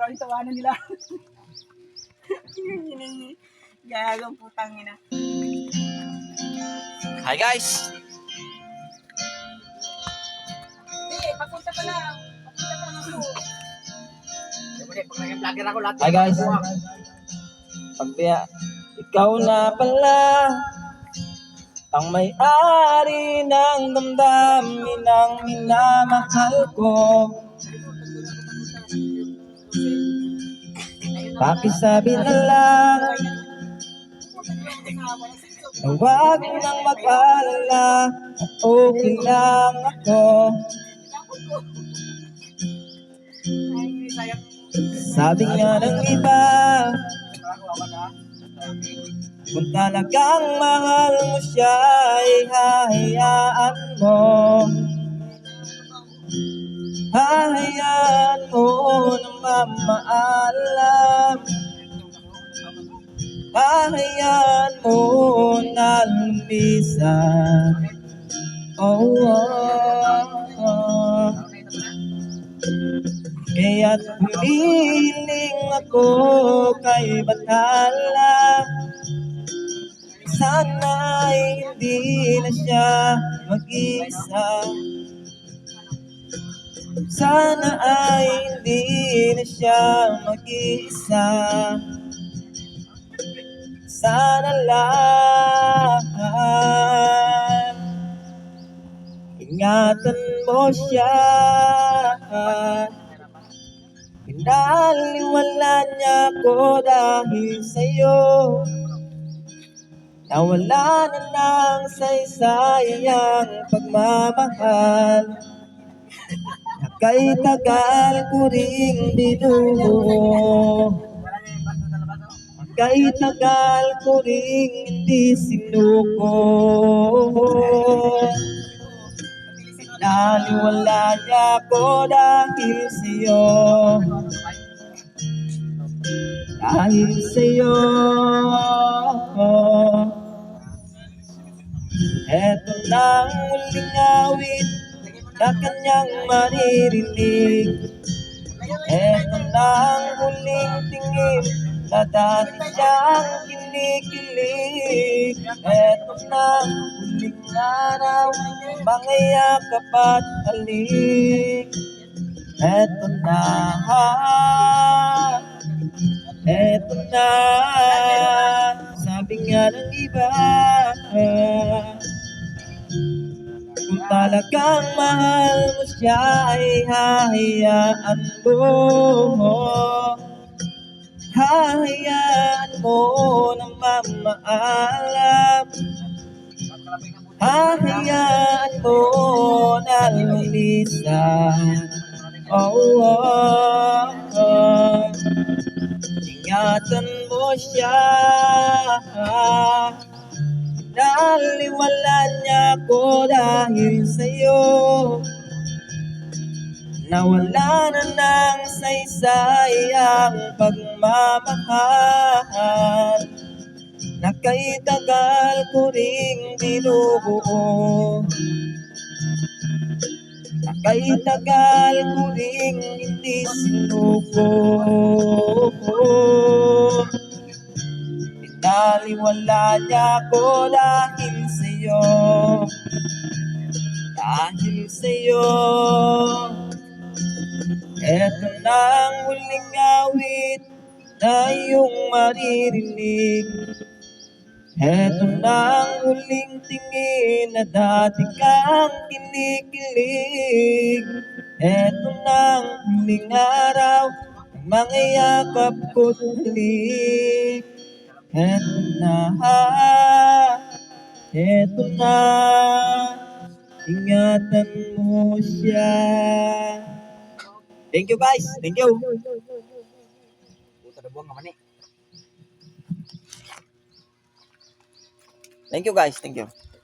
Para yung tawanan nila. Gagang putang ina. Hi guys! Hindi, papunta pa lang. Papunta pa lang ako. Pag naging vlogger ako, lahat Hi guys! Pagbiya, ikaw na pala ang may-ari ng damdamin ng minamahal ko. Pakisabi na lang na huwag nang mag-alala, okay lang ako. Sabi nga ng iba, kung talagang mahal mo siya ay hahayaan mo. Hahayaan mo na mamaalam. Hahayaan mo na lumisan. Oh, oh, oh. Kaya't humiling ako kay Bathala. Sana ay hindi na siya mag-isa. Sana ay hindi na siya mag-isa. Sana lang ingatan mo siya. Pinaliwala niya ko dahil sa'yo. Nawala na ng saysayang pagmamahal. Kay tagal ko ring binuo. Kay tagal ko ring hindi sinuko. Naliwala niya ko dahil sa'yo. Dahil sa'yo. Eto na ang muling awit na kanyang maririnig. Eto na ang huling tingin na dati siyang kinikilig. Eto na ang huling araw, mga yakap at halik. Eto na, eto na. Sabi nga ng iba, kung talagang mahal mo siya ay hahayaan mo. Hahayaan mo na mamaalam. Hahayaan mo na lumisan. Oh, oh, oh. Ingatan mo siya. Naliwala niya ko dahil sa'yo. Nawala na ng saysayang pagmamahal na kay tagal ko ring binubuo. Na kay tagal ko ring hindi sinuko. Pinaliwala niya ko dahil sa'yo. Dahil sa'yo. Eto na ang huling awit na iyong maririnig. Eto na ang huling tingin na dati kang kinikilig. Eto na ang huling araw, mga yakap ko't halik. Eto na, eto na, ingatan mo siya. Thank you guys, thank you. Puta na buwang naman eh. Thank you guys, thank you.